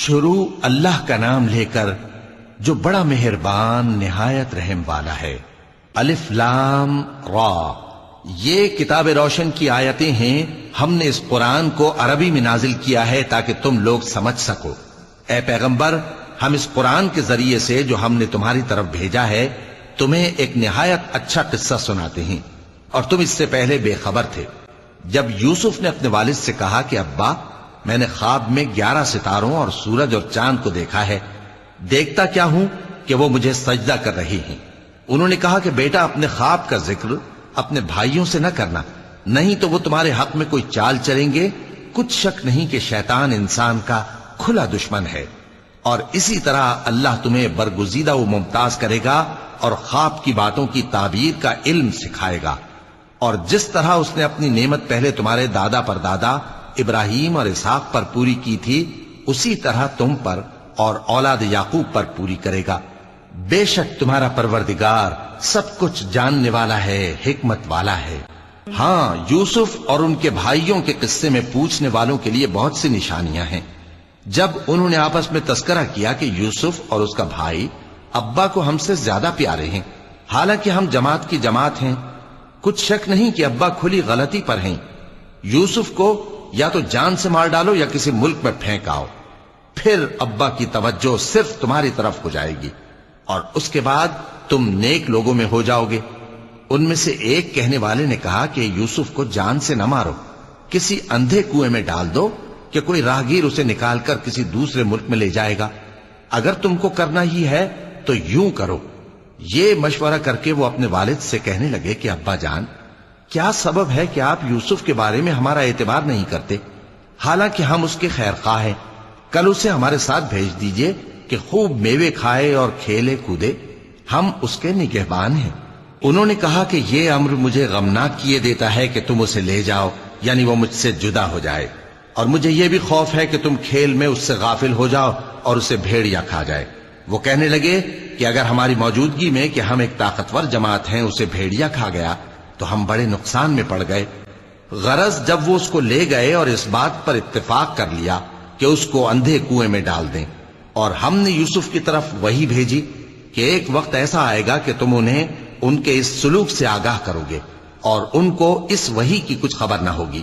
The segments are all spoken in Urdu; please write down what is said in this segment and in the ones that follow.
شروع اللہ کا نام لے کر جو بڑا مہربان نہایت رحم والا ہے۔ الف لام را، یہ کتاب روشن کی آیتیں ہیں۔ ہم نے اس قرآن کو عربی میں نازل کیا ہے تاکہ تم لوگ سمجھ سکو۔ اے پیغمبر، ہم اس قرآن کے ذریعے سے جو ہم نے تمہاری طرف بھیجا ہے تمہیں ایک نہایت اچھا قصہ سناتے ہیں، اور تم اس سے پہلے بے خبر تھے۔ جب یوسف نے اپنے والد سے کہا کہ ابا، میں نے خواب میں 11 ستاروں اور سورج اور چاند کو دیکھا ہے، دیکھتا کیا ہوں کہ وہ مجھے سجدہ کر رہی ہیں۔ انہوں نے کہا کہ بیٹا، اپنے خواب کا ذکر اپنے بھائیوں سے نہ کرنا، نہیں تو وہ تمہارے حق میں کوئی چال چلیں گے۔ کچھ شک نہیں کہ شیطان انسان کا کھلا دشمن ہے، اور اسی طرح اللہ تمہیں برگزیدہ و ممتاز کرے گا اور خواب کی باتوں کی تعبیر کا علم سکھائے گا، اور جس طرح اس نے اپنی نعمت پہلے تمہارے دادا پر دادا ابراہیم اور اسحاق پر پوری کی تھی، اسی طرح تم پر اور اولاد یعقوب پر پوری کرے گا۔ بے شک تمہارا پروردگار سب کچھ جاننے والا ہے، حکمت والا ہے۔ ہاں، یوسف اور ان کے بھائیوں کے قصے میں پوچھنے والوں کے لیے بہت سی نشانیاں ہیں۔ جب انہوں نے آپس میں تذکرہ کیا کہ یوسف اور اس کا بھائی ابا کو ہم سے زیادہ پیارے ہیں، حالانکہ ہم جماعت کی جماعت ہیں، کچھ شک نہیں کہ ابا کھلی غلطی پر ہیں۔ یوسف کو یا تو جان سے مار ڈالو یا کسی ملک میں پھینک آؤ، پھر ابا کی توجہ صرف تمہاری طرف ہو جائے گی، اور اس کے بعد تم نیک لوگوں میں ہو جاؤ گے۔ ان میں سے ایک کہنے والے نے کہا کہ یوسف کو جان سے نہ مارو، کسی اندھے کنویں میں ڈال دو کہ کوئی راہگیر اسے نکال کر کسی دوسرے ملک میں لے جائے گا۔ اگر تم کو کرنا ہی ہے تو یوں کرو۔ یہ مشورہ کر کے وہ اپنے والد سے کہنے لگے کہ ابا جان، کیا سبب ہے کہ آپ یوسف کے بارے میں ہمارا اعتبار نہیں کرتے، حالانکہ ہم اس کے خیر خواہ ہیں؟ کل اسے ہمارے ساتھ بھیج دیجئے کہ خوب میوے کھائے اور کھیلے کودے، ہم اس کے نگہبان ہیں۔ انہوں نے کہا کہ یہ امر مجھے غمناک کیے دیتا ہے کہ تم اسے لے جاؤ، یعنی وہ مجھ سے جدا ہو جائے، اور مجھے یہ بھی خوف ہے کہ تم کھیل میں اس سے غافل ہو جاؤ اور اسے بھیڑیا کھا جائے۔ وہ کہنے لگے کہ اگر ہماری موجودگی میں کہ ہم ایک طاقتور جماعت ہیں اسے بھیڑیا کھا گیا تو ہم بڑے نقصان میں پڑ گئے۔ غرض جب وہ اس کو لے گئے اور اس بات پر اتفاق کر لیا کہ اس کو اندھے کنویں میں ڈال دیں، اور ہم نے یوسف کی طرف وحی بھیجی کہ ایک وقت ایسا آئے گا کہ تم انہیں ان کے اس سلوک سے آگاہ کرو گے، اور ان کو اس وحی کی کچھ خبر نہ ہوگی۔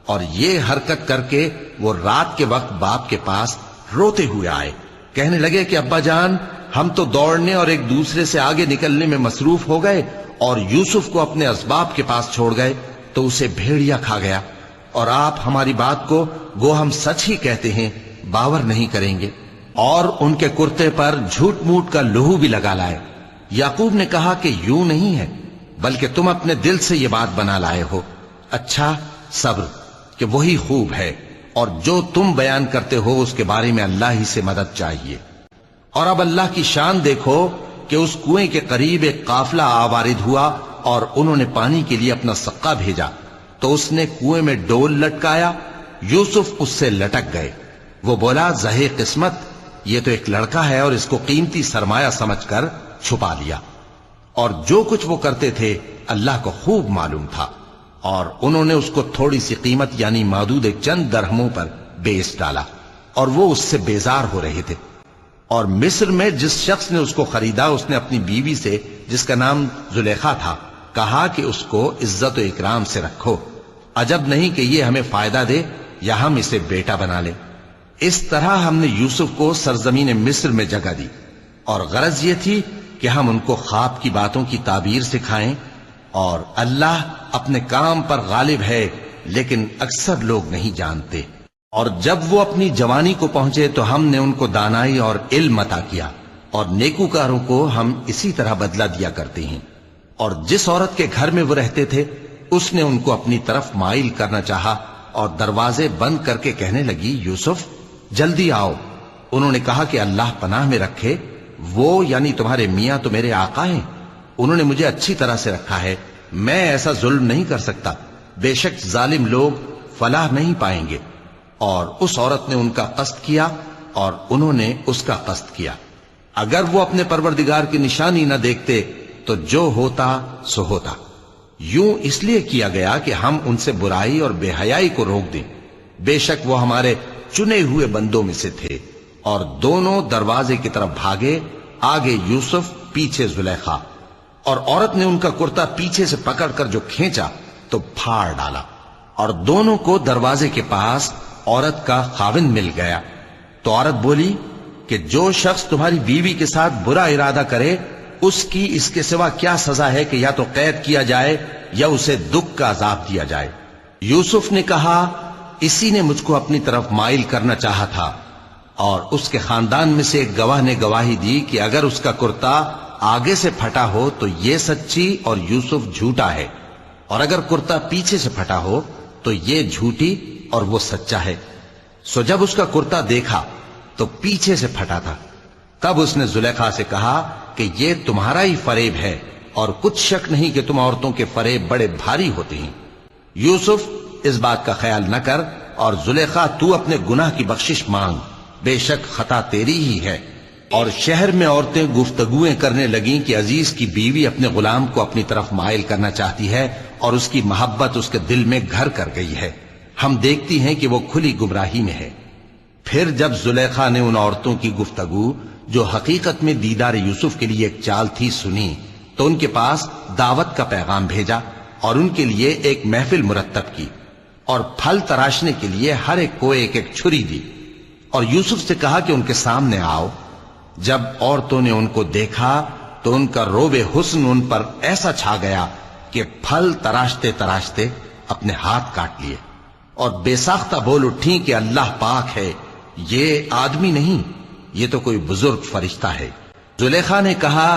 اور یہ حرکت کر کے وہ رات کے وقت باپ کے پاس روتے ہوئے آئے، کہنے لگے کہ ابا جان، ہم تو دوڑنے اور ایک دوسرے سے آگے نکلنے میں مصروف ہو گئے اور یوسف کو اپنے اسباب کے پاس چھوڑ گئے تو اسے بھیڑیا کھا گیا، اور آپ ہماری بات کو گو ہم سچ ہی کہتے ہیں باور نہیں کریں گے۔ اور ان کے کرتے پر جھوٹ موٹ کا لہو بھی لگا لائے۔ یعقوب نے کہا کہ یوں نہیں ہے، بلکہ تم اپنے دل سے یہ بات بنا لائے ہو۔ اچھا، صبر کہ وہی خوب ہے، اور جو تم بیان کرتے ہو اس کے بارے میں اللہ ہی سے مدد چاہیے۔ اور اب اللہ کی شان دیکھو کہ اس کنویں کے قریب ایک قافلہ آوارد ہوا اور انہوں نے پانی کے لیے اپنا سقا بھیجا، تو اس نے کنویں میں ڈول لٹکایا، یوسف اس سے لٹک گئے۔ وہ بولا، زہے قسمت، یہ تو ایک لڑکا ہے، اور اس کو قیمتی سرمایہ سمجھ کر چھپا لیا۔ اور جو کچھ وہ کرتے تھے اللہ کو خوب معلوم تھا، اور انہوں نے اس کو تھوڑی سی قیمت یعنی معدود چند درہموں پر بیچ ڈالا، اور وہ اس سے بیزار ہو رہے تھے۔ اور مصر میں جس شخص نے اس کو خریدا، اس نے اپنی بیوی سے جس کا نام زلیخا تھا کہا کہ اس کو عزت و اکرام سے رکھو، عجب نہیں کہ یہ ہمیں فائدہ دے یا ہم اسے بیٹا بنا لیں۔ اس طرح ہم نے یوسف کو سرزمین مصر میں جگہ دی، اور غرض یہ تھی کہ ہم ان کو خواب کی باتوں کی تعبیر سکھائیں، اور اللہ اپنے کام پر غالب ہے، لیکن اکثر لوگ نہیں جانتے۔ اور جب وہ اپنی جوانی کو پہنچے تو ہم نے ان کو دانائی اور علم عطا کیا، اور نیکوکاروں کو ہم اسی طرح بدلہ دیا کرتے ہیں۔ اور جس عورت کے گھر میں وہ رہتے تھے اس نے ان کو اپنی طرف مائل کرنا چاہا، اور دروازے بند کر کے کہنے لگی، یوسف جلدی آؤ۔ انہوں نے کہا کہ اللہ پناہ میں رکھے، وہ یعنی تمہارے میاں تو میرے آقا ہیں، انہوں نے مجھے اچھی طرح سے رکھا ہے، میں ایسا ظلم نہیں کر سکتا، بے شک ظالم لوگ فلاح نہیں پائیں گے۔ اور اس عورت نے ان کا قصد کیا اور انہوں نے اس کا قصد کیا۔ اگر وہ اپنے پروردگار کی نشانی نہ دیکھتے تو جو ہوتا سو ہوتا۔ یوں اس لیے کیا گیا کہ ہم ان سے برائی اور بے حیائی کو روک دیں، بے شک وہ ہمارے چنے ہوئے بندوں میں سے تھے، اور دونوں دروازے کی طرف بھاگے، آگے یوسف، پیچھے زلیخا، اور عورت نے ان کا کرتا پیچھے سے پکڑ کر جو کھینچا تو پھاڑ ڈالا، اور دونوں کو دروازے کے پاس عورت کا خاوند مل گیا۔ تو عورت بولی کہ جو شخص تمہاری بیوی کے ساتھ برا ارادہ کرے اس کی اس کے سوا کیا سزا ہے کہ یا تو قید کیا جائے یا اسے دکھ کا عذاب دیا جائے۔ یوسف نے کہا اسی نے مجھ کو اپنی طرف مائل کرنا چاہا تھا، اور اس کے خاندان میں سے ایک گواہ نے گواہی دی کہ اگر اس کا کرتا آگے سے پھٹا ہو تو یہ سچی اور یوسف جھوٹا ہے، اور اگر کرتا پیچھے سے پھٹا ہو تو یہ جھوٹی اور وہ سچا ہے۔ سو جب اس کا کرتا دیکھا تو پیچھے سے پھٹا تھا، تب اس نے زلیخا سے کہا کہ یہ تمہارا ہی فریب ہے، اور کچھ شک نہیں کہ تم عورتوں کے فریب بڑے بھاری ہوتے ہیں۔ یوسف اس بات کا خیال نہ کر، اور زلیخا تو اپنے گناہ کی بخشش مانگ، بے شک خطا تیری ہی ہے۔ اور شہر میں عورتیں گفتگویں کرنے لگیں کہ عزیز کی بیوی اپنے غلام کو اپنی طرف مائل کرنا چاہتی ہے، اور اس کی محبت اس کے دل میں گھر کر گئی ہے، ہم دیکھتی ہیں کہ وہ کھلی گمراہی میں ہے۔ پھر جب زلیخا نے ان عورتوں کی گفتگو جو حقیقت میں دیدار یوسف کے لیے ایک چال تھی سنی، تو ان کے پاس دعوت کا پیغام بھیجا اور ان کے لیے ایک محفل مرتب کی، اور پھل تراشنے کے لیے ہر ایک کو ایک ایک چھری دی، اور یوسف سے کہا کہ ان کے سامنے آؤ۔ جب عورتوں نے ان کو دیکھا تو ان کا روب حسن ان پر ایسا چھا گیا کہ پھل تراشتے تراشتے اپنے ہاتھ کاٹ لیے، اور بے ساختہ بول اٹھی کہ اللہ پاک ہے، یہ آدمی نہیں، یہ تو کوئی بزرگ فرشتہ ہے۔ زلیخا نے کہا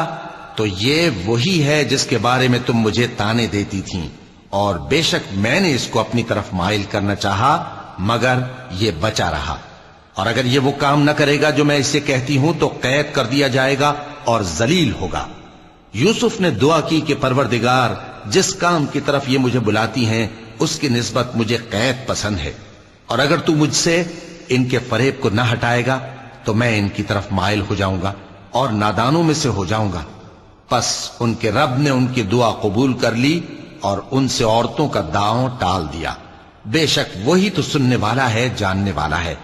تو یہ وہی ہے جس کے بارے میں تم مجھے تانے دیتی تھیں، اور بے شک میں نے اس کو اپنی طرف مائل کرنا چاہا مگر یہ بچا رہا، اور اگر یہ وہ کام نہ کرے گا جو میں اسے کہتی ہوں تو قید کر دیا جائے گا اور ذلیل ہوگا۔ یوسف نے دعا کی کہ پروردگار جس کام کی طرف یہ مجھے بلاتی ہیں اس کی نسبت مجھے قید پسند ہے، اور اگر تو مجھ سے ان کے فریب کو نہ ہٹائے گا تو میں ان کی طرف مائل ہو جاؤں گا اور نادانوں میں سے ہو جاؤں گا۔ پس ان کے رب نے ان کی دعا قبول کر لی اور ان سے عورتوں کا داؤں ٹال دیا، بے شک وہی تو سننے والا ہے، جاننے والا ہے۔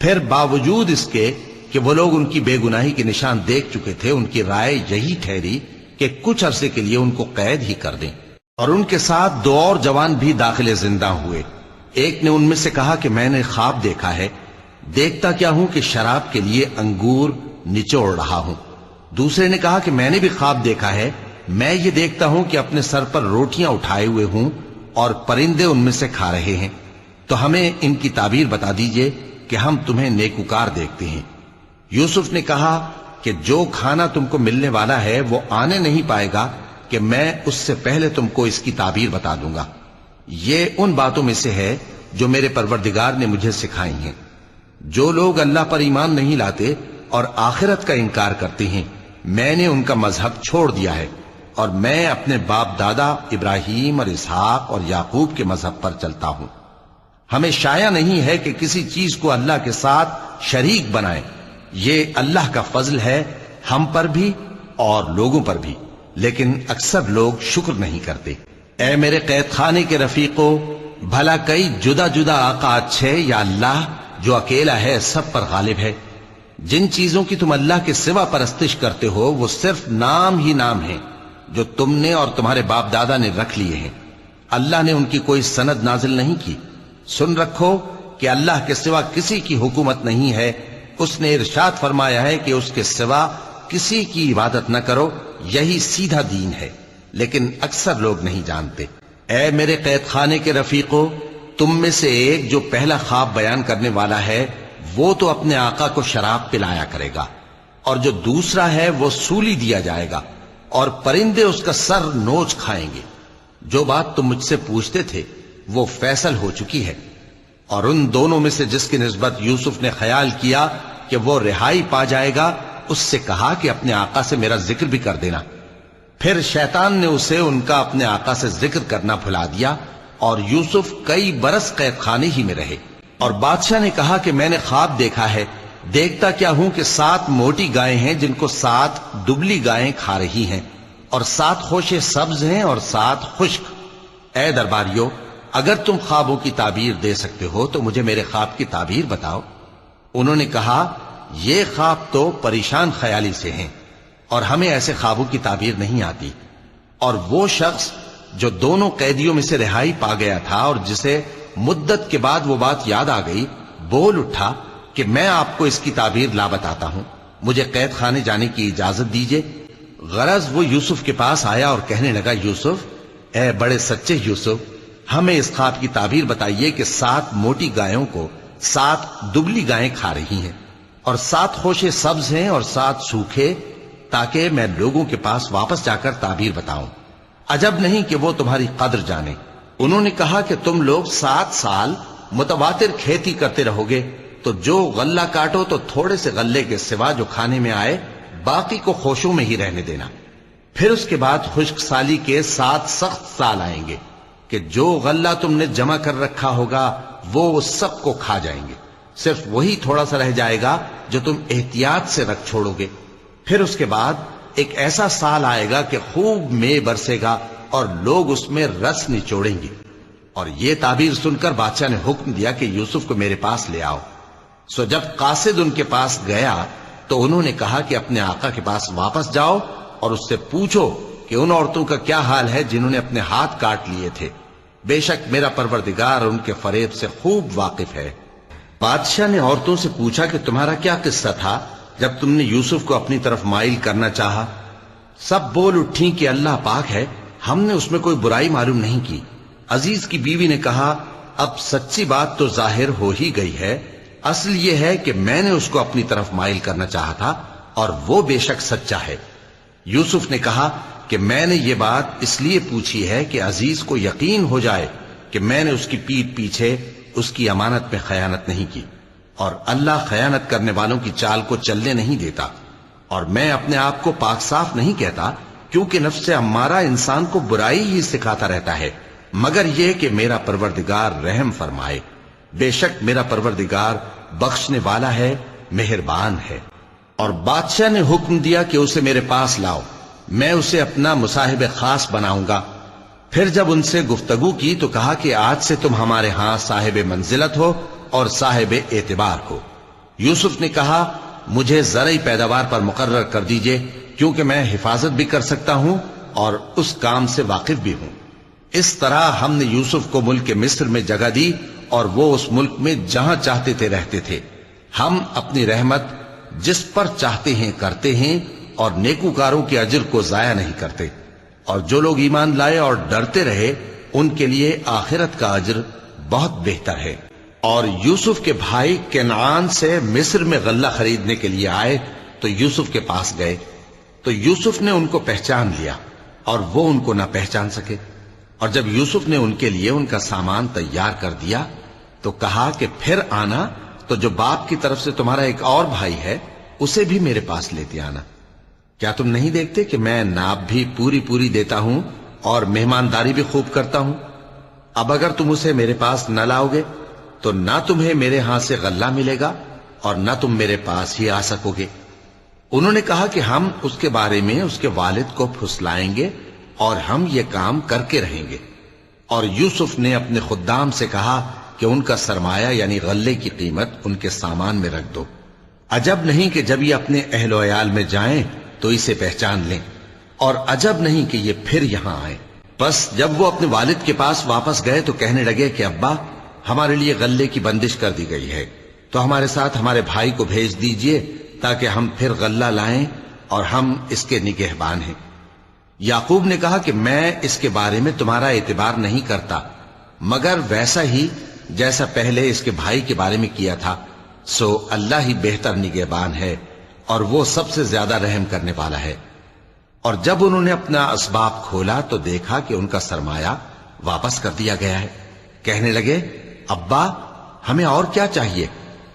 پھر باوجود اس کے کہ وہ لوگ ان کی بے گناہی کے نشان دیکھ چکے تھے، ان کی رائے یہی ٹھہری کہ کچھ عرصے کے لیے ان کو قید ہی کر دیں، اور ان کے ساتھ دو اور جوان بھی داخل زندہ ہوئے۔ ایک نے ان میں سے کہا کہ میں نے خواب دیکھا ہے، دیکھتا کیا ہوں کہ شراب کے لیے انگور نچوڑ رہا ہوں۔ دوسرے نے کہا کہ میں نے بھی خواب دیکھا ہے، میں یہ دیکھتا ہوں کہ اپنے سر پر روٹیاں اٹھائے ہوئے ہوں اور پرندے ان میں سے کھا رہے ہیں، تو ہمیں ان کی تعبیر بتا دیجئے کہ ہم تمہیں نیکوکار دیکھتے ہیں۔ یوسف نے کہا کہ جو کھانا تم کو ملنے والا ہے وہ آنے نہیں پائے گا کہ میں اس سے پہلے تم کو اس کی تعبیر بتا دوں گا۔ یہ ان باتوں میں سے ہے جو میرے پروردگار نے مجھے سکھائی ہیں۔ جو لوگ اللہ پر ایمان نہیں لاتے اور آخرت کا انکار کرتے ہیں، میں نے ان کا مذہب چھوڑ دیا ہے، اور میں اپنے باپ دادا ابراہیم اور اسحاق اور یعقوب کے مذہب پر چلتا ہوں۔ ہمیں شایع نہیں ہے کہ کسی چیز کو اللہ کے ساتھ شریک بنائیں، یہ اللہ کا فضل ہے ہم پر بھی اور لوگوں پر بھی، لیکن اکثر لوگ شکر نہیں کرتے۔ اے میرے قید خانے کے رفیقو، بھلا کئی جدا جدا آقا اچھے یا اللہ جو اکیلا ہے سب پر غالب ہے؟ جن چیزوں کی تم اللہ کے سوا پرستش کرتے ہو وہ صرف نام ہی نام ہیں جو تم نے اور تمہارے باپ دادا نے رکھ لیے ہیں، اللہ نے ان کی کوئی سند نازل نہیں کی۔ سن رکھو کہ اللہ کے سوا کسی کی حکومت نہیں ہے، اس نے ارشاد فرمایا ہے کہ اس کے سوا کسی کی عبادت نہ کرو، یہی سیدھا دین ہے، لیکن اکثر لوگ نہیں جانتے۔ اے میرے قید خانے کے رفیقو، تم میں سے ایک جو پہلا خواب بیان کرنے والا ہے وہ تو اپنے آقا کو شراب پلایا کرے گا، اور جو دوسرا ہے وہ سولی دیا جائے گا، اور پرندے اس کا سر نوچ کھائیں گے۔ جو بات تم مجھ سے پوچھتے تھے وہ فیصل ہو چکی ہے، اور ان دونوں میں سے جس کی نسبت یوسف نے خیال کیا کہ وہ رہائی پا جائے گا، اس سے کہا کہ اپنے آقا سے میرا ذکر بھی کر دینا۔ پھر شیطان نے اسے ان کا اپنے آقا سے ذکر کرنا بھلا دیا، اور یوسف کئی برس قید خانے ہی میں رہے۔ اور بادشاہ نے کہا کہ میں نے خواب دیکھا ہے، دیکھتا کیا ہوں کہ 7 موٹی گائیں ہیں جن کو 7 دبلی گائیں کھا رہی ہیں، اور 7 خوشے سبز ہیں اور 7 خشک۔ اے درباریو، اگر تم خوابوں کی تعبیر دے سکتے ہو تو مجھے میرے خواب کی تعبیر بتاؤ۔ انہوں نے کہا یہ خواب تو پریشان خیالی سے ہیں اور ہمیں ایسے خوابوں کی تعبیر نہیں آتی۔ اور وہ شخص جو دونوں قیدیوں میں سے رہائی پا گیا تھا اور جسے مدت کے بعد وہ بات یاد آ گئی، بول اٹھا کہ میں آپ کو اس کی تعبیر لا بتاتا ہوں، مجھے قید خانے جانے کی اجازت دیجیے۔ غرض وہ یوسف کے پاس آیا اور کہنے لگا، یوسف، اے بڑے سچے یوسف، ہمیں اس خواب کی تعبیر بتائیے کہ 7 موٹی گایوں کو 7 دبلی گائیں کھا رہی ہیں اور 7 خوشے سبز ہیں اور 7 سوکھے، تاکہ میں لوگوں کے پاس واپس جا کر تعبیر بتاؤں۔ عجب نہیں کہ وہ تمہاری قدر جانے۔ انہوں نے کہا کہ تم لوگ 7 سال متواتر کھیتی کرتے رہو گے، تو جو غلہ کاٹو تو تھوڑے سے غلے کے سوا جو کھانے میں آئے باقی کو خوشوں میں ہی رہنے دینا۔ پھر اس کے بعد خشک سالی کے 7 سخت سال آئیں گے کہ جو غلہ تم نے جمع کر رکھا ہوگا وہ سب کو کھا جائیں گے، صرف وہی تھوڑا سا رہ جائے گا جو تم احتیاط سے رکھ چھوڑو گے۔ پھر اس کے بعد ایک ایسا سال آئے گا کہ خوب مے برسے گا اور لوگ اس میں رس نچوڑیں گے۔ اور یہ تعبیر سن کر بادشاہ نے حکم دیا کہ یوسف کو میرے پاس لے آؤ۔ سو جب قاصد ان کے پاس گیا تو انہوں نے کہا کہ اپنے آقا کے پاس واپس جاؤ اور اس سے پوچھو کہ ان عورتوں کا کیا حال ہے جنہوں نے اپنے ہاتھ کاٹ لیے تھے، بے شک میرا پروردگار ان کے فریب سے خوب واقف ہے۔ بادشاہ نے عورتوں سے پوچھا کہ تمہارا کیا قصہ تھا جب تم نے یوسف کو اپنی طرف مائل کرنا چاہا؟ سب بول اٹھیں کہ اللہ پاک ہے، ہم نے اس میں کوئی برائی معلوم نہیں کی۔ عزیز کی بیوی نے کہا، اب سچی بات تو ظاہر ہو ہی گئی ہے، اصل یہ ہے کہ میں نے اس کو اپنی طرف مائل کرنا چاہا تھا اور وہ بے شک سچا ہے۔ یوسف نے کہا کہ میں نے یہ بات اس لیے پوچھی ہے کہ عزیز کو یقین ہو جائے کہ میں نے اس کی پیٹھ پیچھے اس کی امانت میں خیانت نہیں کی، اور اللہ خیانت کرنے والوں کی چال کو چلنے نہیں دیتا۔ اور میں اپنے آپ کو پاک صاف نہیں کہتا، کیونکہ نفس امارہ انسان کو برائی ہی سکھاتا رہتا ہے، مگر یہ کہ میرا پروردگار رحم فرمائے، بے شک میرا پروردگار بخشنے والا ہے، مہربان ہے۔ اور بادشاہ نے حکم دیا کہ اسے میرے پاس لاؤ، میں اسے اپنا مصاحب خاص بناؤں گا۔ پھر جب ان سے گفتگو کی تو کہا کہ آج سے تم ہمارے ہاں صاحب منزلت ہو اور صاحب اعتبار ہو۔ یوسف نے کہا، مجھے زرعی پیداوار پر مقرر کر دیجئے، کیونکہ میں حفاظت بھی کر سکتا ہوں اور اس کام سے واقف بھی ہوں۔ اس طرح ہم نے یوسف کو ملک مصر میں جگہ دی اور وہ اس ملک میں جہاں چاہتے تھے رہتے تھے۔ ہم اپنی رحمت جس پر چاہتے ہیں کرتے ہیں اور نیکوکاروں کے اجر کو ضائع نہیں کرتے، اور جو لوگ ایمان لائے اور ڈرتے رہے ان کے لیے آخرت کا اجر بہت بہتر ہے۔ اور یوسف کے بھائی کنعان سے مصر میں غلہ خریدنے کے لیے آئے تو یوسف کے پاس گئے، تو یوسف نے ان کو پہچان لیا اور وہ ان کو نہ پہچان سکے۔ اور جب یوسف نے ان کے لیے ان کا سامان تیار کر دیا تو کہا کہ پھر آنا تو جو باپ کی طرف سے تمہارا ایک اور بھائی ہے اسے بھی میرے پاس لیتے آنا۔ کیا تم نہیں دیکھتے کہ میں ناب بھی پوری پوری دیتا ہوں اور مہمانداری بھی خوب کرتا ہوں؟ اب اگر تم اسے میرے پاس نہ لاؤ گے تو نہ تمہیں میرے ہاں سے غلہ ملے گا اور نہ تم میرے پاس ہی آ سکو گے۔ انہوں نے کہا کہ ہم اس کے بارے میں اس کے والد کو پھسلائیں گے اور ہم یہ کام کر کے رہیں گے۔ اور یوسف نے اپنے خدام سے کہا کہ ان کا سرمایہ یعنی غلے کی قیمت ان کے سامان میں رکھ دو۔ عجب نہیں کہ جب یہ اپنے اہل و عیال میں جائیں تو اسے پہچان لیں، اور عجب نہیں کہ یہ پھر یہاں آئیں۔ بس جب وہ اپنے والد کے پاس واپس گئے تو کہنے لگے کہ ابا، ہمارے لیے غلے کی بندش کر دی گئی ہے، تو ہمارے ساتھ ہمارے بھائی کو بھیج دیجئے تاکہ ہم پھر غلہ لائیں اور ہم اس کے نگہبان ہیں۔ یعقوب نے کہا کہ میں اس کے بارے میں تمہارا اعتبار نہیں کرتا، مگر ویسا ہی جیسا پہلے اس کے بھائی کے بارے میں کیا تھا، سو اللہ ہی بہتر نگہبان ہے اور وہ سب سے زیادہ رحم کرنے والا ہے۔ اور جب انہوں نے اپنا اسباب کھولا تو دیکھا کہ ان کا سرمایہ واپس کر دیا گیا ہے۔ کہنے لگے، ابا، ہمیں اور کیا چاہیے؟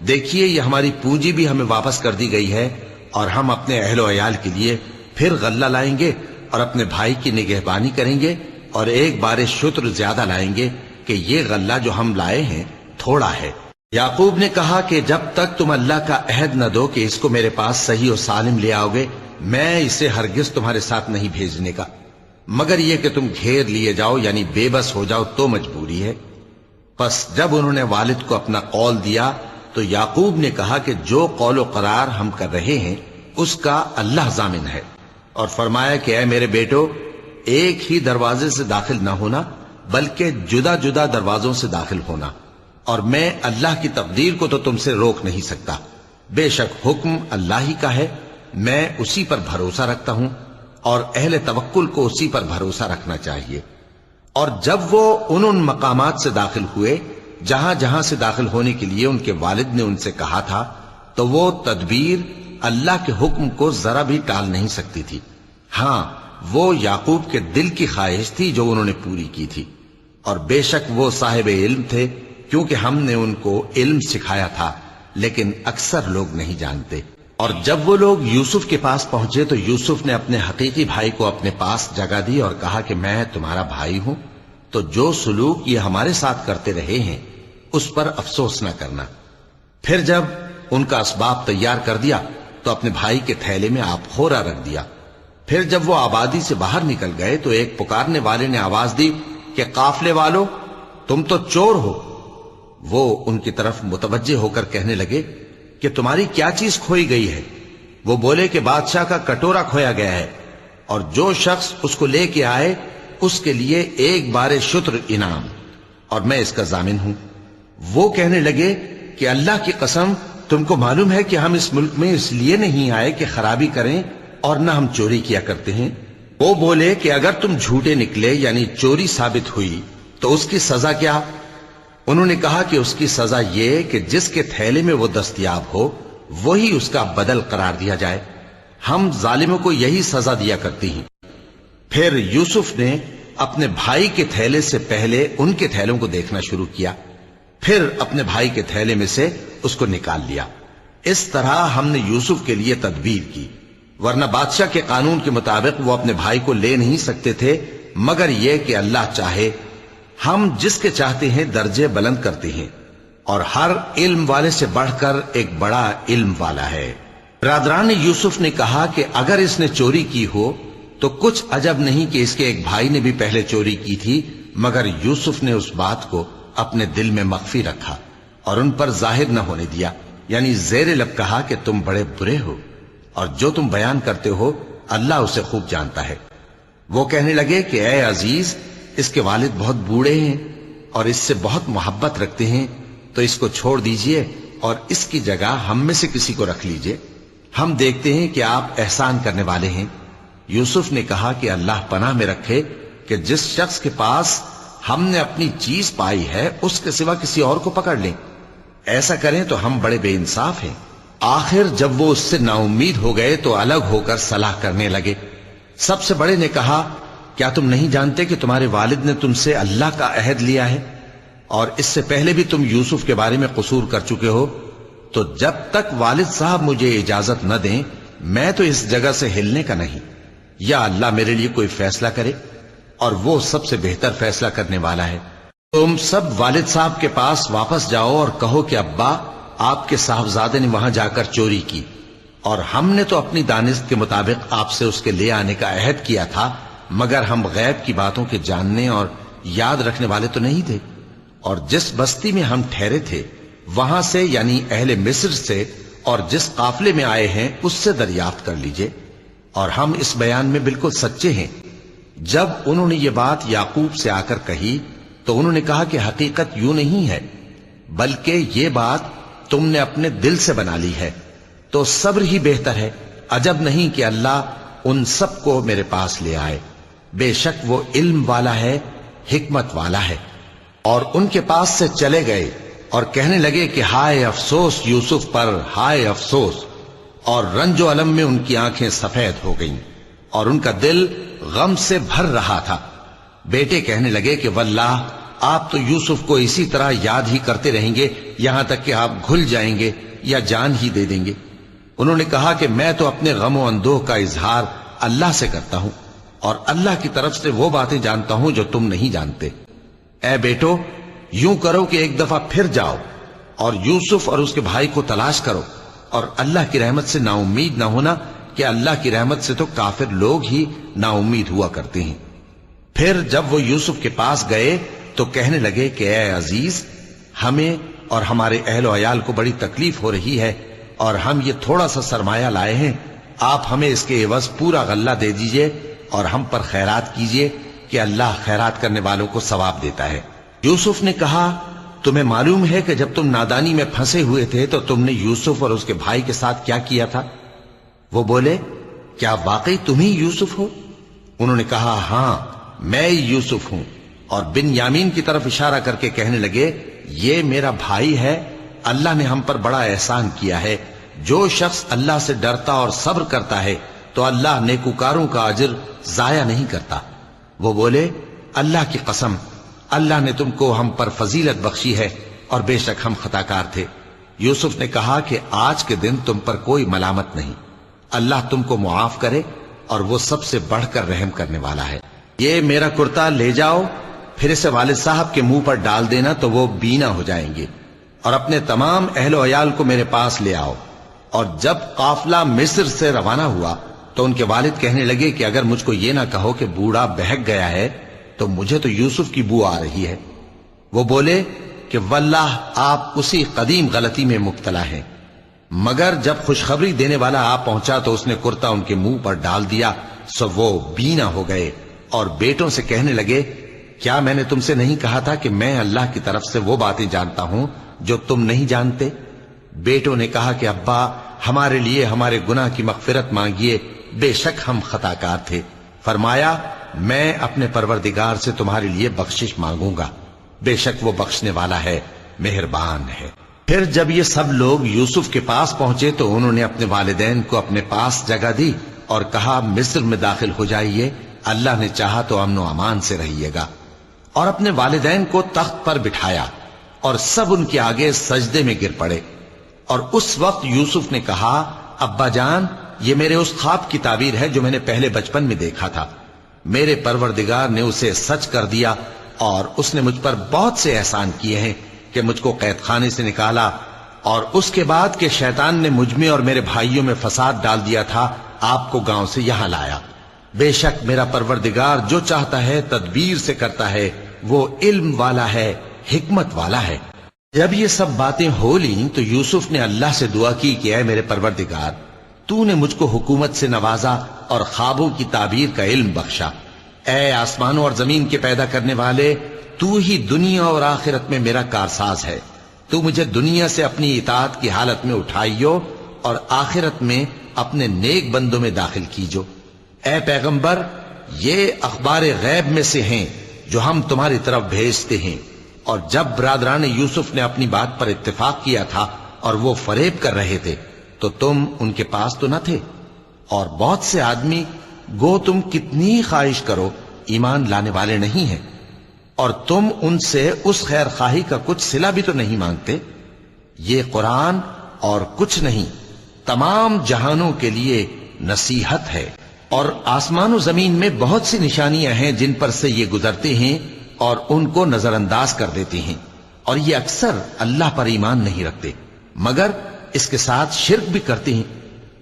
دیکھیے یہ ہماری پونجی بھی ہمیں واپس کر دی گئی ہے، اور ہم اپنے اہل و عیال کے لیے پھر غلہ لائیں گے اور اپنے بھائی کی نگہبانی کریں گے، اور ایک بار شتر زیادہ لائیں گے کہ یہ غلہ جو ہم لائے ہیں تھوڑا ہے۔ یعقوب نے کہا کہ جب تک تم اللہ کا عہد نہ دو کہ اس کو میرے پاس صحیح و سالم لے آؤ گے، میں اسے ہرگز تمہارے ساتھ نہیں بھیجنے کا، مگر یہ کہ تم گھیر لیے جاؤ یعنی بے بس ہو جاؤ تو مجبوری ہے۔ پس جب انہوں نے والد کو اپنا قول دیا تو یعقوب نے کہا کہ جو قول و قرار ہم کر رہے ہیں اس کا اللہ ضامن ہے، اور فرمایا کہ اے میرے بیٹو، ایک ہی دروازے سے داخل نہ ہونا بلکہ جدا جدا دروازوں سے داخل ہونا، اور میں اللہ کی تقدیر کو تو تم سے روک نہیں سکتا، بے شک حکم اللہ ہی کا ہے، میں اسی پر بھروسہ رکھتا ہوں، اور اہل توکل کو اسی پر بھروسہ رکھنا چاہیے۔ اور جب وہ ان مقامات سے داخل ہوئے جہاں جہاں سے داخل ہونے کے لیے ان کے والد نے ان سے کہا تھا، تو وہ تدبیر اللہ کے حکم کو ذرا بھی ٹال نہیں سکتی تھی۔ ہاں، وہ یعقوب کے دل کی خواہش تھی جو انہوں نے پوری کی تھی، اور بے شک وہ صاحب علم تھے، کیونکہ ہم نے ان کو علم سکھایا تھا، لیکن اکثر لوگ نہیں جانتے۔ اور جب وہ لوگ یوسف کے پاس پہنچے تو یوسف نے اپنے حقیقی بھائی کو اپنے پاس جگہ دی اور کہا کہ میں تمہارا بھائی ہوں، تو جو سلوک یہ ہمارے ساتھ کرتے رہے ہیں اس پر افسوس نہ کرنا۔ پھر جب ان کا اسباب تیار کر دیا تو اپنے بھائی کے تھیلے میں آپ خورا رکھ دیا۔ پھر جب وہ آبادی سے باہر نکل گئے تو ایک پکارنے والے نے آواز دی کہ قافلے والو، تم تو چور ہو۔ وہ ان کی طرف متوجہ ہو کر کہنے لگے کہ تمہاری کیا چیز کھوئی گئی ہے؟ وہ بولے کہ بادشاہ کا کٹورا کھویا گیا ہے، اور جو شخص اس کو لے کے آئے اس کے لیے ایک بار شتر انعام، اور میں اس کا ضامن ہوں۔ وہ کہنے لگے کہ اللہ کی قسم، تم کو معلوم ہے کہ ہم اس ملک میں اس لیے نہیں آئے کہ خرابی کریں اور نہ ہم چوری کیا کرتے ہیں۔ وہ بولے کہ اگر تم جھوٹے نکلے یعنی چوری ثابت ہوئی تو اس کی سزا کیا؟ انہوں نے کہا کہ اس کی سزا یہ کہ جس کے تھیلے میں وہ دستیاب ہو وہی اس کا بدل قرار دیا جائے، ہم ظالموں کو یہی سزا دیا کرتی ہیں۔ پھر یوسف نے اپنے بھائی کے تھیلے سے پہلے ان کے تھیلوں کو دیکھنا شروع کیا، پھر اپنے بھائی کے تھیلے میں سے اس کو نکال لیا۔ اس طرح ہم نے یوسف کے لیے تدبیر کی، ورنہ بادشاہ کے قانون کے مطابق وہ اپنے بھائی کو لے نہیں سکتے تھے، مگر یہ کہ اللہ چاہے۔ ہم جس کے چاہتے ہیں درجے بلند کرتے ہیں، اور ہر علم والے سے بڑھ کر ایک بڑا علم والا ہے۔ برادران یوسف نے کہا کہ اگر اس نے چوری کی ہو تو کچھ عجب نہیں کہ اس کے ایک بھائی نے بھی پہلے چوری کی تھی، مگر یوسف نے اس بات کو اپنے دل میں مخفی رکھا اور ان پر ظاہر نہ ہونے دیا، یعنی زیر لب کہا کہ تم بڑے برے ہو، اور جو تم بیان کرتے ہو اللہ اسے خوب جانتا ہے۔ وہ کہنے لگے کہ اے عزیز، اس کے والد بہت بوڑھے ہیں اور اس سے بہت محبت رکھتے ہیں، تو اس کو چھوڑ دیجئے اور اس کی جگہ ہم میں سے کسی کو رکھ لیجئے، ہم دیکھتے ہیں کہ آپ احسان کرنے والے ہیں۔ یوسف نے کہا کہ اللہ پناہ میں رکھے کہ جس شخص کے پاس ہم نے اپنی چیز پائی ہے اس کے سوا کسی اور کو پکڑ لیں، ایسا کریں تو ہم بڑے بے انصاف ہیں۔ آخر جب وہ اس سے نا امید ہو گئے تو الگ ہو کر صلاح کرنے لگے۔ سب سے بڑے نے کہا کیا تم نہیں جانتے کہ تمہارے والد نے تم سے اللہ کا عہد لیا ہے، اور اس سے پہلے بھی تم یوسف کے بارے میں قصور کر چکے ہو، تو جب تک والد صاحب مجھے اجازت نہ دیں میں تو اس جگہ سے ہلنے کا نہیں، یا اللہ میرے لیے کوئی فیصلہ کرے، اور وہ سب سے بہتر فیصلہ کرنے والا ہے۔ تم سب والد صاحب کے پاس واپس جاؤ اور کہو کہ ابا، آپ کے صاحبزادے نے وہاں جا کر چوری کی، اور ہم نے تو اپنی دانست کے مطابق آپ سے اس کے لے آنے کا عہد کیا تھا، مگر ہم غیب کی باتوں کے جاننے اور یاد رکھنے والے تو نہیں تھے، اور جس بستی میں ہم ٹھہرے تھے وہاں سے یعنی اہل مصر سے اور جس قافلے میں آئے ہیں اس سے دریافت کر لیجئے، اور ہم اس بیان میں بالکل سچے ہیں۔ جب انہوں نے یہ بات یعقوب سے آ کر کہی تو انہوں نے کہا کہ حقیقت یوں نہیں ہے، بلکہ یہ بات تم نے اپنے دل سے بنا لی ہے، تو صبر ہی بہتر ہے۔ عجب نہیں کہ اللہ ان سب کو میرے پاس لے آئے، بے شک وہ علم والا ہے، حکمت والا ہے۔ اور ان کے پاس سے چلے گئے اور کہنے لگے کہ ہائے افسوس یوسف پر، ہائے افسوس، اور رنج و الم میں ان کی آنکھیں سفید ہو گئیں اور ان کا دل غم سے بھر رہا تھا۔ بیٹے کہنے لگے کہ واللہ آپ تو یوسف کو اسی طرح یاد ہی کرتے رہیں گے یہاں تک کہ آپ گھل جائیں گے یا جان ہی دے دیں گے۔ انہوں نے کہا کہ میں تو اپنے غم و اندوہ کا اظہار اللہ سے کرتا ہوں، اور اللہ کی طرف سے وہ باتیں جانتا ہوں جو تم نہیں جانتے۔ اے بیٹو، یوں کرو کہ ایک دفعہ پھر جاؤ اور یوسف اور اس کے بھائی کو تلاش کرو، اور اللہ کی رحمت سے نا امید نہ ہونا کہ اللہ کی رحمت سے تو کافر لوگ ہی نا امید ہوا کرتے ہیں۔ پھر جب وہ یوسف کے پاس گئے تو کہنے لگے کہ اے عزیز، ہمیں اور ہمارے اہل و عیال کو بڑی تکلیف ہو رہی ہے اور ہم یہ تھوڑا سا سرمایہ لائے ہیں، آپ ہمیں اس کے عوض پورا غلہ دے دیجئے اور ہم پر خیرات کیجئے کہ اللہ خیرات کرنے والوں کو ثواب دیتا ہے۔ یوسف نے کہا، تمہیں معلوم ہے کہ جب تم نادانی میں پھنسے ہوئے تھے تو تم نے یوسف اور اس کے بھائی کے ساتھ کیا کیا تھا؟ وہ بولے، کیا واقعی تم ہی یوسف ہو؟ انہوں نے کہا، ہاں میں یوسف ہوں، اور بن یامین کی طرف اشارہ کر کے کہنے لگے، یہ میرا بھائی ہے، اللہ نے ہم پر بڑا احسان کیا ہے۔ جو شخص اللہ سے ڈرتا اور صبر کرتا ہے تو اللہ نیکوکاروں کا اجر ضائع نہیں کرتا۔ وہ بولے، اللہ کی قسم، اللہ نے تم کو ہم پر فضیلت بخشی ہے اور بے شک ہم خطا کار تھے۔ یوسف نے کہا کہ آج کے دن تم پر کوئی ملامت نہیں، اللہ تم کو معاف کرے اور وہ سب سے بڑھ کر رحم کرنے والا ہے۔ یہ میرا کرتا لے جاؤ، پھر اسے والد صاحب کے منہ پر ڈال دینا تو وہ بینا ہو جائیں گے، اور اپنے تمام اہل و عیال کو میرے پاس لے آؤ۔ اور جب قافلہ مصر سے روانہ ہوا تو ان کے والد کہنے لگے کہ اگر مجھ کو یہ نہ کہو کہ بوڑھا بہک گیا ہے تو مجھے تو یوسف کی بو آ رہی ہے۔ وہ بولے کہ واللہ آپ اسی قدیم غلطی میں مبتلا ہیں۔ مگر جب خوشخبری دینے والا آ پہنچا تو اس نے کرتا ان کے منہ پر ڈال دیا، سو وہ بینا ہو گئے اور بیٹوں سے کہنے لگے، کیا میں نے تم سے نہیں کہا تھا کہ میں اللہ کی طرف سے وہ باتیں جانتا ہوں جو تم نہیں جانتے؟ بیٹوں نے کہا کہ ابا، ہمارے لیے ہمارے گناہ کی مغفرت مانگیے، بے شک ہم خطا کار تھے۔ فرمایا، میں اپنے پروردگار سے تمہارے لیے بخشش مانگوں گا، بے شک وہ بخشنے والا ہے، مہربان ہے۔ پھر جب یہ سب لوگ یوسف کے پاس پہنچے تو انہوں نے اپنے والدین کو اپنے پاس جگہ دی اور کہا، مصر میں داخل ہو جائیے، اللہ نے چاہا تو امن و امان سے رہیے گا۔ اور اپنے والدین کو تخت پر بٹھایا اور سب ان کے آگے سجدے میں گر پڑے۔ اور اس وقت یوسف نے کہا، ابا جان، یہ میرے اس خواب کی تعبیر ہے جو میں نے پہلے بچپن میں دیکھا تھا۔ میرے پروردگار نے اسے سچ کر دیا اور اس نے مجھ پر بہت سے احسان کیے ہیں کہ مجھ کو قید خانے سے نکالا، اور اس کے بعد کہ شیطان نے مجھ میں اور میرے بھائیوں میں فساد ڈال دیا تھا، آپ کو گاؤں سے یہاں لایا۔ بے شک میرا پروردگار جو چاہتا ہے تدبیر سے کرتا ہے، وہ علم والا ہے، حکمت والا ہے۔ جب یہ سب باتیں ہو لیں تو یوسف نے اللہ سے دعا کی کہ اے میرے پروردگار، تو نے مجھ کو حکومت سے نوازا اور خوابوں کی تعبیر کا علم بخشا۔ اے آسمانوں اور زمین کے پیدا کرنے والے، تو ہی دنیا اور آخرت میں میرا کارساز ہے۔ تو مجھے دنیا سے اپنی اطاعت کی حالت میں اٹھائیو اور آخرت میں اپنے نیک بندوں میں داخل کیجو۔ اے پیغمبر، یہ اخبار غیب میں سے ہیں جو ہم تمہاری طرف بھیجتے ہیں۔ اور جب برادران یوسف نے اپنی بات پر اتفاق کیا تھا اور وہ فریب کر رہے تھے تو تم ان کے پاس تو نہ تھے، اور بہت سے آدمی گو تم کتنی خواہش کرو ایمان لانے والے نہیں ہیں، اور تم ان سے اس خیر خواہی کا کچھ صلہ بھی تو نہیں مانگتے۔ یہ قرآن اور کچھ نہیں، تمام جہانوں کے لیے نصیحت ہے۔ اور آسمان و زمین میں بہت سی نشانیاں ہیں جن پر سے یہ گزرتے ہیں اور ان کو نظر انداز کر دیتے ہیں، اور یہ اکثر اللہ پر ایمان نہیں رکھتے، مگر اس کے ساتھ شرک بھی کرتے ہیں۔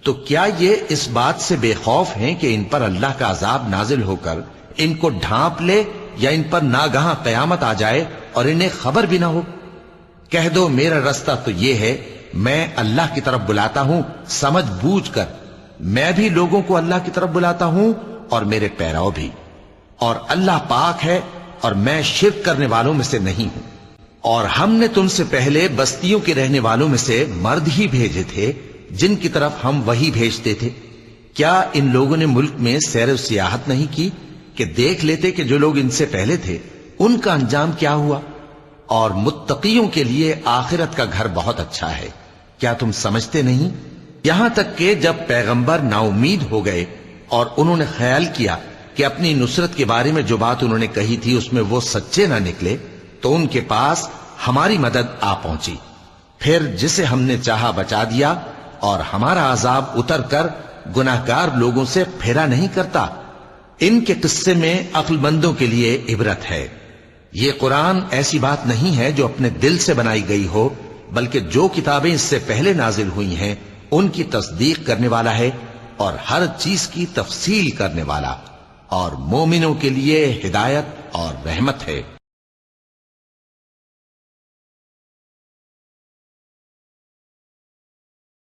تو کیا یہ اس بات سے بے خوف ہیں کہ ان پر اللہ کا عذاب نازل ہو کر ان کو ڈھانپ لے، یا ان پر ناگہاں قیامت آ جائے اور انہیں خبر بھی نہ ہو؟ کہہ دو، میرا رستہ تو یہ ہے، میں اللہ کی طرف بلاتا ہوں سمجھ بوجھ کر، میں بھی لوگوں کو اللہ کی طرف بلاتا ہوں اور میرے پیرو بھی، اور اللہ پاک ہے اور میں شرک کرنے والوں میں سے نہیں ہوں۔ اور ہم نے تم سے پہلے بستیوں کے رہنے والوں میں سے مرد ہی بھیجے تھے جن کی طرف ہم وہی بھیجتے تھے۔ کیا ان لوگوں نے ملک میں سیر و سیاحت نہیں کی کہ دیکھ لیتے کہ جو لوگ ان سے پہلے تھے ان کا انجام کیا ہوا؟ اور متقیوں کے لیے آخرت کا گھر بہت اچھا ہے، کیا تم سمجھتے نہیں؟ یہاں تک کہ جب پیغمبر نا امید ہو گئے اور انہوں نے خیال کیا کہ اپنی نصرت کے بارے میں جو بات انہوں نے کہی تھی اس میں وہ سچے نہ نکلے، تو ان کے پاس ہماری مدد آ پہنچی۔ پھر جسے ہم نے چاہا بچا دیا، اور ہمارا عذاب اتر کر گناہگار لوگوں سے پھیرا نہیں کرتا۔ ان کے قصے میں عقل مندوں کے لیے عبرت ہے۔ یہ قرآن ایسی بات نہیں ہے جو اپنے دل سے بنائی گئی ہو، بلکہ جو کتابیں اس سے پہلے نازل ہوئی ہیں ان کی تصدیق کرنے والا ہے اور ہر چیز کی تفصیل کرنے والا، اور مومنوں کے لیے ہدایت اور رحمت ہے۔